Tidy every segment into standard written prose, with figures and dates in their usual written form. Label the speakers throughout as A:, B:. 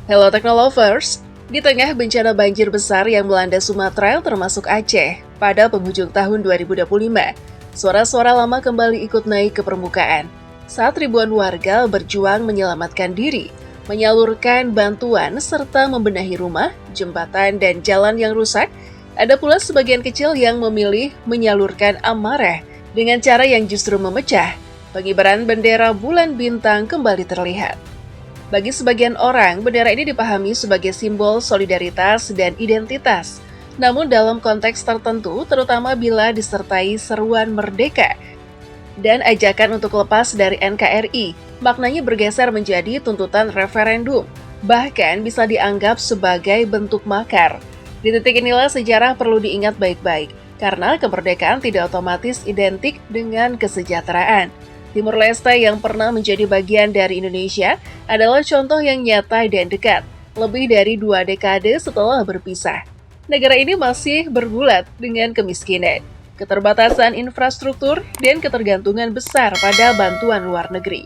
A: Hello Technolovers, di tengah bencana banjir besar yang melanda Sumatera termasuk Aceh pada penghujung tahun 2025, suara-suara lama kembali ikut naik ke permukaan saat ribuan warga berjuang menyelamatkan diri, menyalurkan bantuan serta membenahi rumah, jembatan, dan jalan yang rusak. Ada pula sebagian kecil yang memilih menyalurkan amarah dengan cara yang justru memecah. Pengibaran bendera bulan bintang kembali terlihat. Bagi sebagian orang, bendera ini dipahami sebagai simbol solidaritas dan identitas. Namun dalam konteks tertentu, terutama bila disertai seruan merdeka dan ajakan untuk lepas dari NKRI, maknanya bergeser menjadi tuntutan referendum, bahkan bisa dianggap sebagai bentuk makar. Di titik inilah sejarah perlu diingat baik-baik, karena kemerdekaan tidak otomatis identik dengan kesejahteraan. Timur Leste yang pernah menjadi bagian dari Indonesia adalah contoh yang nyata dan dekat, lebih dari 2 dekade setelah berpisah. Negara ini masih bergulat dengan kemiskinan, keterbatasan infrastruktur, dan ketergantungan besar pada bantuan luar negeri.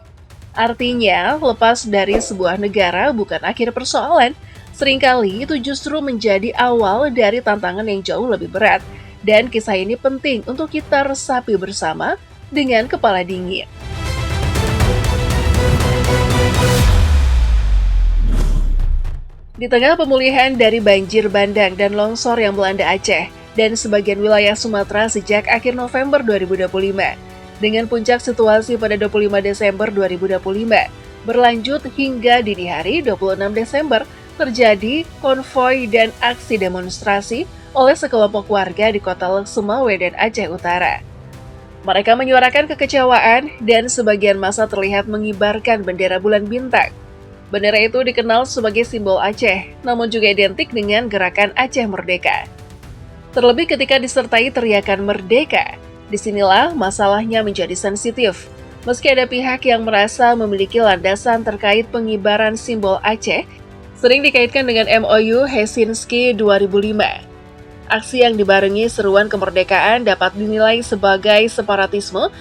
A: Artinya, lepas dari sebuah negara bukan akhir persoalan, seringkali itu justru menjadi awal dari tantangan yang jauh lebih berat, dan kisah ini penting untuk kita resapi bersama dengan kepala dingin. Di tengah pemulihan dari banjir bandang dan longsor yang melanda Aceh dan sebagian wilayah Sumatera sejak akhir November 2025, dengan puncak situasi pada 25 Desember 2025, berlanjut hingga dini hari 26 Desember, terjadi konvoi dan aksi demonstrasi oleh sekelompok warga di kota Sumawe dan Aceh Utara. Mereka menyuarakan kekecewaan dan sebagian massa terlihat mengibarkan bendera bulan bintang. Bendera itu dikenal sebagai simbol Aceh, namun juga identik dengan gerakan Aceh Merdeka. Terlebih ketika disertai teriakan merdeka, disinilah masalahnya menjadi sensitif. Meski ada pihak yang merasa memiliki landasan terkait pengibaran simbol Aceh, sering dikaitkan dengan MOU Helsinki 2005. Aksi yang dibarengi seruan kemerdekaan dapat dinilai sebagai separatisme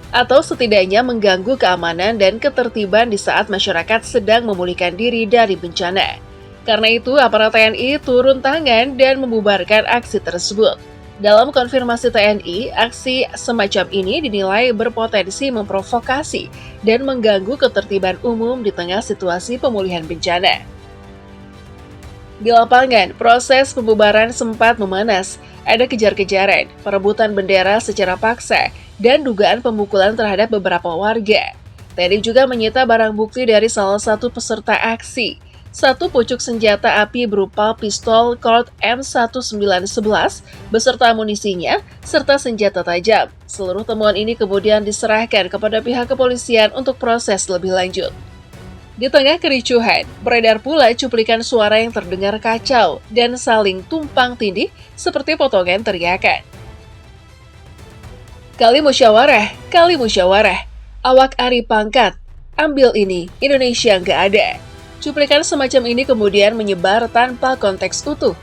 A: atau setidaknya mengganggu keamanan dan ketertiban di saat masyarakat sedang memulihkan diri dari bencana. Karena itu, aparat TNI turun tangan dan membubarkan aksi tersebut. Dalam konfirmasi TNI, aksi semacam ini dinilai berpotensi memprovokasi dan mengganggu ketertiban umum di tengah situasi pemulihan bencana. Di lapangan, proses pembubaran sempat memanas. Ada kejar-kejaran, perebutan bendera secara paksa, dan dugaan pemukulan terhadap beberapa warga. TNI juga menyita barang bukti dari salah satu peserta aksi. Satu pucuk senjata api berupa pistol Colt M1911 beserta amunisinya, serta senjata tajam. Seluruh temuan ini kemudian diserahkan kepada pihak kepolisian untuk proses lebih lanjut. Di tengah kericuhan, beredar pula cuplikan suara yang terdengar kacau dan saling tumpang tindih seperti potongan teriakan. Kali musyawarah, awak Ari pangkat, ambil ini, Indonesia nggak ada. Cuplikan semacam ini kemudian menyebar tanpa konteks utuh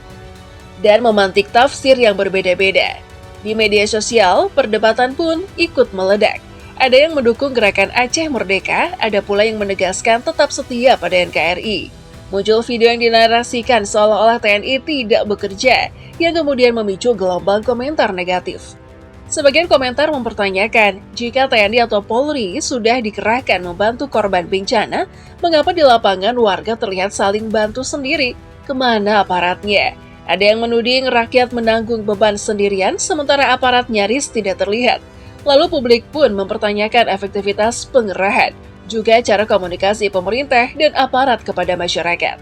A: dan memantik tafsir yang berbeda-beda. Di media sosial, perdebatan pun ikut meledak. Ada yang mendukung gerakan Aceh Merdeka, ada pula yang menegaskan tetap setia pada NKRI. Muncul video yang dinarasikan seolah-olah TNI tidak bekerja, yang kemudian memicu gelombang komentar negatif. Sebagian komentar mempertanyakan, jika TNI atau Polri sudah dikerahkan membantu korban bencana, mengapa di lapangan warga terlihat saling bantu sendiri? Kemana aparatnya? Ada yang menuding rakyat menanggung beban sendirian, sementara aparat nyaris tidak terlihat. Lalu publik pun mempertanyakan efektivitas pengerahan, juga cara komunikasi pemerintah dan aparat kepada masyarakat.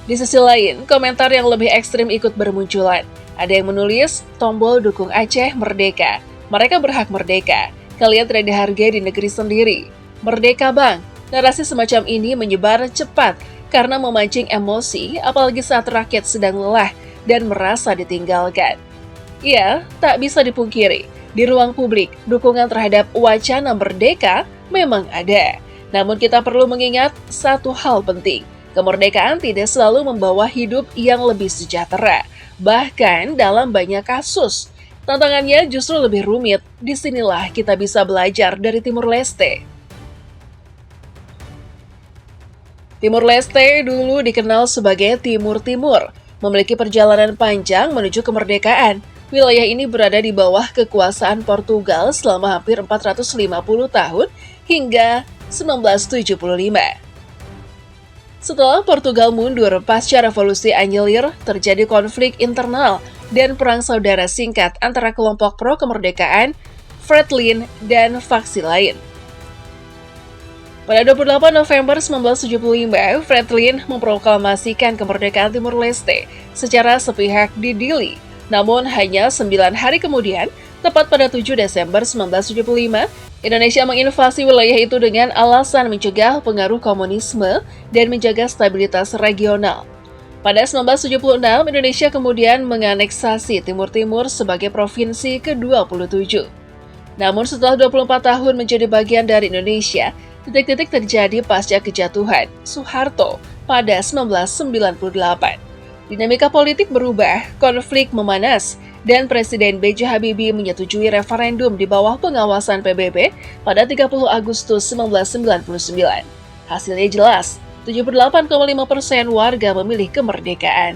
A: Di sisi lain, komentar yang lebih ekstrim ikut bermunculan. Ada yang menulis, tombol dukung Aceh Merdeka. Mereka berhak merdeka. Kalian tidak dihargai di negeri sendiri. Merdeka bang. Narasi semacam ini menyebar cepat karena memancing emosi, apalagi saat rakyat sedang lelah dan merasa ditinggalkan. Ya, tak bisa dipungkiri, di ruang publik, dukungan terhadap wacana merdeka memang ada. Namun kita perlu mengingat satu hal penting, kemerdekaan tidak selalu membawa hidup yang lebih sejahtera. Bahkan dalam banyak kasus, tantangannya justru lebih rumit. Disinilah kita bisa belajar dari Timur Leste. Timur Leste dulu dikenal sebagai Timur Timur, memiliki perjalanan panjang menuju kemerdekaan. Wilayah ini berada di bawah kekuasaan Portugal selama hampir 450 tahun hingga 1975. Setelah Portugal mundur pasca revolusi Anyelir, terjadi konflik internal dan perang saudara singkat antara kelompok pro-kemerdekaan, Fretilin, dan faksi lain. Pada 28 November 1975, Fretilin memproklamasikan kemerdekaan Timur Leste secara sepihak di Dili. Namun hanya 9 hari kemudian, tepat pada 7 Desember 1975, Indonesia menginvasi wilayah itu dengan alasan mencegah pengaruh komunisme dan menjaga stabilitas regional. Pada 1976, Indonesia kemudian menganeksasi Timur Timur sebagai provinsi ke-27. Namun setelah 24 tahun menjadi bagian dari Indonesia, titik-titik terjadi pasca kejatuhan Soeharto pada 1998. Dinamika politik berubah, konflik memanas, dan Presiden B.J. Habibie menyetujui referendum di bawah pengawasan PBB pada 30 Agustus 1999. Hasilnya jelas, 78,5% warga memilih kemerdekaan.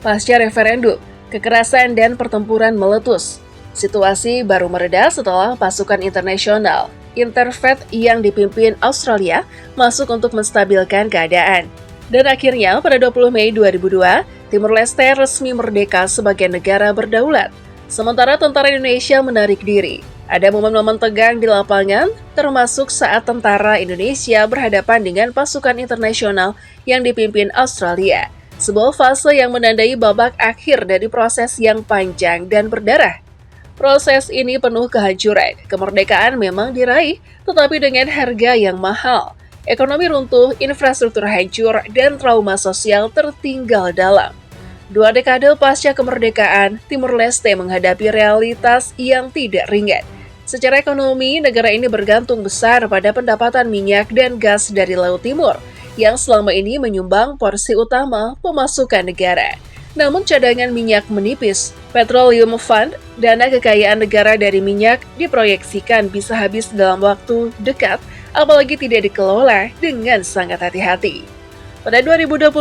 A: Pasca referendum, kekerasan dan pertempuran meletus. Situasi baru mereda setelah pasukan internasional, Interfaith yang dipimpin Australia, masuk untuk menstabilkan keadaan. Dan akhirnya pada 20 Mei 2002, Timur Leste resmi merdeka sebagai negara berdaulat. Sementara tentara Indonesia menarik diri. Ada momen-momen tegang di lapangan, termasuk saat tentara Indonesia berhadapan dengan pasukan internasional yang dipimpin Australia. Sebuah fase yang menandai babak akhir dari proses yang panjang dan berdarah. Proses ini penuh kehancuran. Kemerdekaan memang diraih, tetapi dengan harga yang mahal. Ekonomi runtuh, infrastruktur hancur, dan trauma sosial tertinggal dalam. 2 dekade pasca kemerdekaan, Timur Leste menghadapi realitas yang tidak ringan. Secara ekonomi, negara ini bergantung besar pada pendapatan minyak dan gas dari Laut Timur, yang selama ini menyumbang porsi utama pemasukan negara. Namun cadangan minyak menipis. Petroleum Fund, dana kekayaan negara dari minyak, diproyeksikan bisa habis dalam waktu dekat, apalagi tidak dikelola dengan sangat hati-hati. Pada 2025,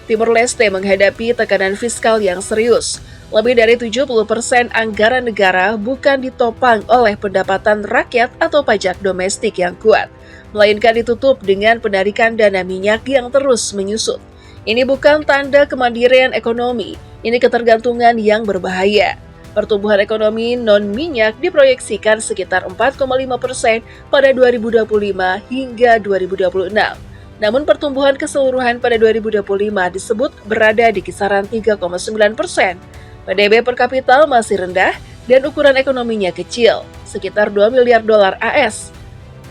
A: Timur Leste menghadapi tekanan fiskal yang serius. Lebih dari 70% anggaran negara bukan ditopang oleh pendapatan rakyat atau pajak domestik yang kuat, melainkan ditutup dengan penarikan dana minyak yang terus menyusut. Ini bukan tanda kemandirian ekonomi, ini ketergantungan yang berbahaya. Pertumbuhan ekonomi non-minyak diproyeksikan sekitar 4,5% pada 2025 hingga 2026. Namun pertumbuhan keseluruhan pada 2025 disebut berada di kisaran 3,9%. PDB per kapita masih rendah dan ukuran ekonominya kecil, sekitar 2 miliar dolar AS.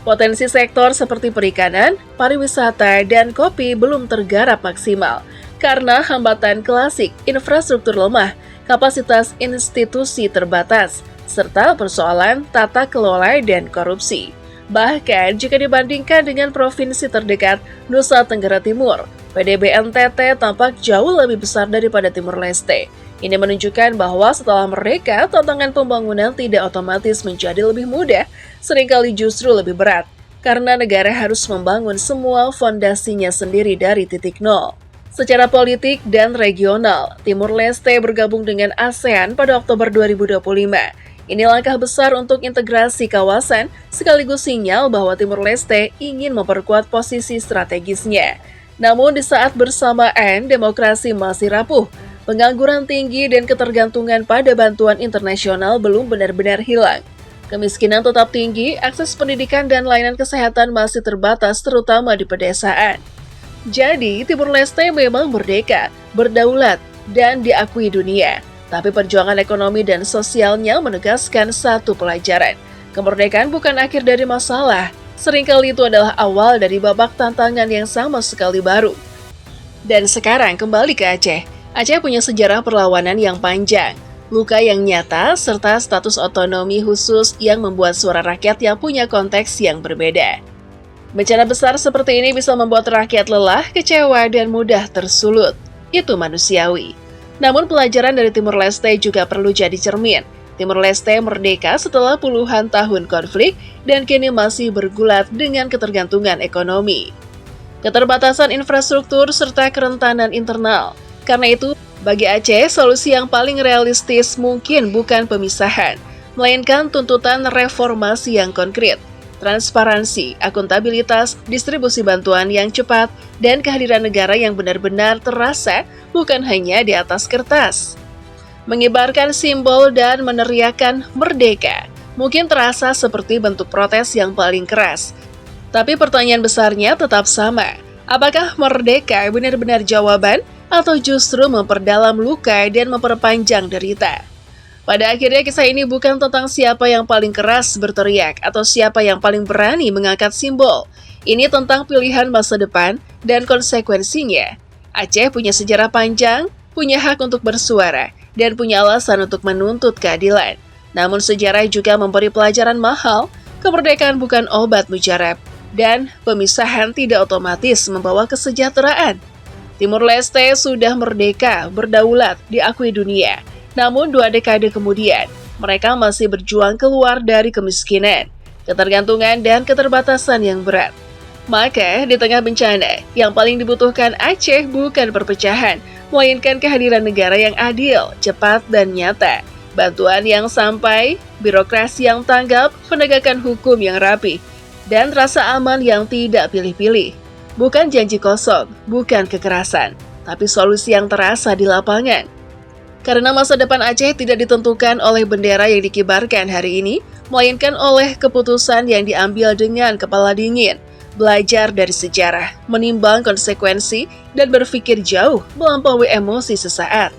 A: Potensi sektor seperti perikanan, pariwisata, dan kopi belum tergarap maksimal karena hambatan klasik, infrastruktur lemah, kapasitas institusi terbatas, serta persoalan tata kelola dan korupsi. Bahkan jika dibandingkan dengan provinsi terdekat Nusa Tenggara Timur, PDB NTT tampak jauh lebih besar daripada Timur Leste. Ini menunjukkan bahwa setelah mereka, tantangan pembangunan tidak otomatis menjadi lebih mudah, seringkali justru lebih berat, karena negara harus membangun semua fondasinya sendiri dari titik nol. Secara politik dan regional, Timur Leste bergabung dengan ASEAN pada Oktober 2025. Ini langkah besar untuk integrasi kawasan, sekaligus sinyal bahwa Timur Leste ingin memperkuat posisi strategisnya. Namun di saat bersamaan, demokrasi masih rapuh. Pengangguran tinggi dan ketergantungan pada bantuan internasional belum benar-benar hilang. Kemiskinan tetap tinggi, akses pendidikan dan layanan kesehatan masih terbatas terutama di pedesaan. Jadi, Timur Leste memang merdeka, berdaulat, dan diakui dunia. Tapi perjuangan ekonomi dan sosialnya menegaskan satu pelajaran. Kemerdekaan bukan akhir dari masalah, seringkali itu adalah awal dari babak tantangan yang sama sekali baru. Dan sekarang kembali ke Aceh. Aceh punya sejarah perlawanan yang panjang, luka yang nyata, serta status otonomi khusus yang membuat suara rakyat yang punya konteks yang berbeda. Bencana besar seperti ini bisa membuat rakyat lelah, kecewa, dan mudah tersulut. Itu manusiawi. Namun pelajaran dari Timur Leste juga perlu jadi cermin. Timur Leste merdeka setelah puluhan tahun konflik dan kini masih bergulat dengan ketergantungan ekonomi, keterbatasan infrastruktur, serta kerentanan internal. Karena itu, bagi Aceh, solusi yang paling realistis mungkin bukan pemisahan, melainkan tuntutan reformasi yang konkret, transparansi, akuntabilitas, distribusi bantuan yang cepat, dan kehadiran negara yang benar-benar terasa bukan hanya di atas kertas. Mengibarkan simbol dan meneriakan merdeka mungkin terasa seperti bentuk protes yang paling keras. Tapi pertanyaan besarnya tetap sama. Apakah merdeka benar-benar jawaban atau justru memperdalam luka dan memperpanjang derita? Pada akhirnya kisah ini bukan tentang siapa yang paling keras berteriak atau siapa yang paling berani mengangkat simbol. Ini tentang pilihan masa depan dan konsekuensinya. Aceh punya sejarah panjang, punya hak untuk bersuara, dan punya alasan untuk menuntut keadilan. Namun sejarah juga memberi pelajaran mahal, kemerdekaan bukan obat mujarab, dan pemisahan tidak otomatis membawa kesejahteraan. Timur Leste sudah merdeka, berdaulat, diakui dunia. Namun 2 dekade kemudian, mereka masih berjuang keluar dari kemiskinan, ketergantungan, dan keterbatasan yang berat. Maka, di tengah bencana, yang paling dibutuhkan Aceh bukan perpecahan, melainkan kehadiran negara yang adil, cepat, dan nyata. Bantuan yang sampai, birokrasi yang tanggap, penegakan hukum yang rapi, dan rasa aman yang tidak pilih-pilih. Bukan janji kosong, bukan kekerasan, tapi solusi yang terasa di lapangan. Karena masa depan Aceh tidak ditentukan oleh bendera yang dikibarkan hari ini, melainkan oleh keputusan yang diambil dengan kepala dingin, belajar dari sejarah, menimbang konsekuensi, dan berpikir jauh melampaui emosi sesaat.